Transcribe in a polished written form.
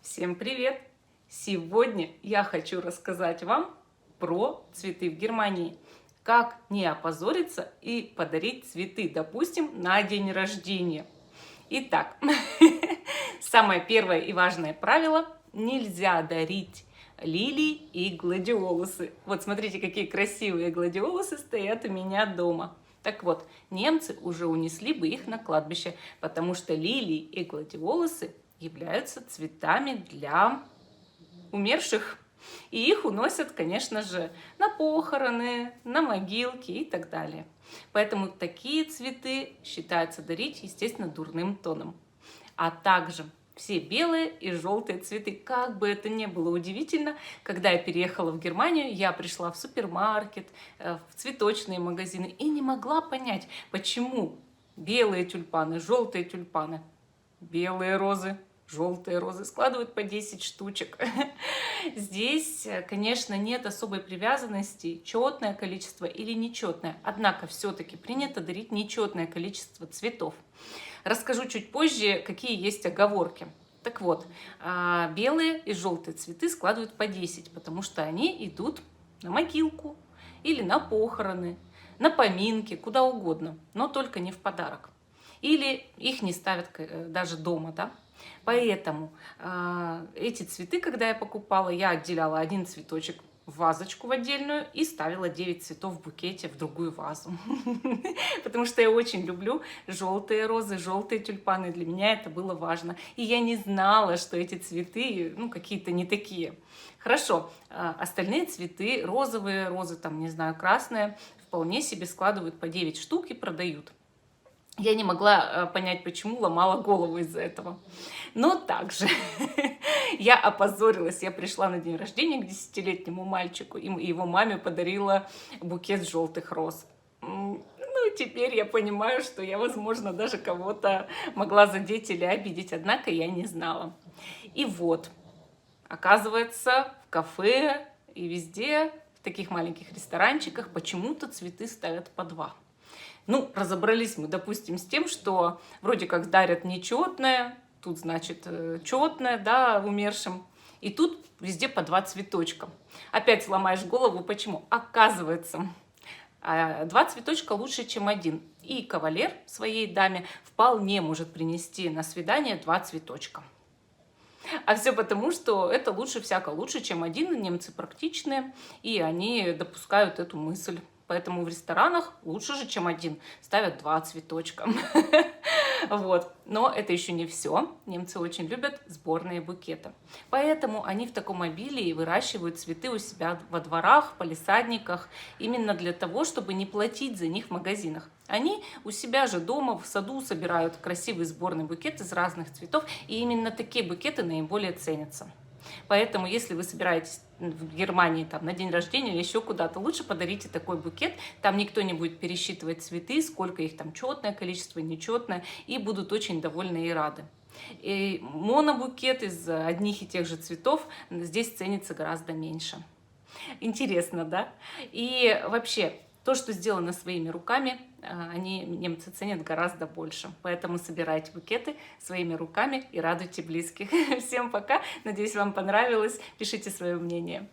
Всем привет! Сегодня я хочу рассказать вам про цветы в Германии. Как не опозориться и подарить цветы, допустим, на день рождения. Итак, самое первое и важное правило – нельзя дарить лилии и гладиолусы. Вот смотрите, какие красивые гладиолусы стоят у меня дома. Так вот, немцы уже унесли бы их на кладбище, потому что лилии и гладиолусы являются цветами для умерших. И их уносят, конечно же, на похороны, на могилки и так далее. Поэтому такие цветы считается дарить, естественно, дурным тоном. А также все белые и желтые цветы. Как бы это ни было удивительно, когда я переехала в Германию, я пришла в супермаркет, в цветочные магазины и не могла понять, почему белые тюльпаны, желтые тюльпаны, белые розы, желтые розы складывают по 10 штучек. Здесь, конечно, нет особой привязанности, четное количество или нечетное. Однако все-таки принято дарить нечетное количество цветов. Расскажу чуть позже, какие есть оговорки. Так вот, белые и желтые цветы складывают по 10, потому что они идут на могилку или на похороны, на поминки, куда угодно, но только не в подарок. Или их не ставят даже дома, да? Поэтому эти цветы, когда я покупала, я отделяла один цветочек в вазочку в отдельную и ставила 9 цветов в букете в другую вазу. Потому что я очень люблю желтые розы, желтые тюльпаны. Для меня это было важно. И я не знала, что эти цветы, какие-то не такие. Хорошо, остальные цветы, розовые розы, там, не знаю, красные, вполне себе складывают по 9 штук и продают. Я не могла понять, почему, ломала голову из-за этого. Но также я опозорилась. Я пришла на день рождения к 10-летнему мальчику, и его маме подарила букет желтых роз. Теперь я понимаю, что я, возможно, даже кого-то могла задеть или обидеть, однако я не знала. И вот, оказывается, в кафе и везде, в таких маленьких ресторанчиках почему-то цветы ставят по 2. Разобрались мы, допустим, с тем, что вроде как дарят нечетное, тут, значит, четное, да, умершим, и тут везде по 2 цветочка. Опять ломаешь голову, почему? Оказывается, 2 цветочка лучше, чем 1. И кавалер своей даме вполне может принести на свидание 2 цветочка. А все потому, что это всяко лучше, чем 1. Немцы практичные, и они допускают эту мысль. Поэтому в ресторанах лучше же, чем 1. Ставят 2 цветочка. Вот. Но это еще не все. Немцы очень любят сборные букеты. Поэтому они в таком обилии выращивают цветы у себя во дворах, палисадниках, именно для того, чтобы не платить за них в магазинах. Они у себя же дома в саду собирают красивый сборный букет из разных цветов, и именно такие букеты наиболее ценятся. Поэтому, если вы собираетесь в Германии на день рождения или еще куда-то, лучше подарите такой букет. Там никто не будет пересчитывать цветы, сколько их там, четное количество, нечетное, и будут очень довольны и рады. И монобукет из одних и тех же цветов здесь ценится гораздо меньше. Интересно, да? И вообще, то, что сделано своими руками, немцы ценят гораздо больше. Поэтому собирайте букеты своими руками и радуйте близких. Всем пока. Надеюсь, вам понравилось. Пишите свое мнение.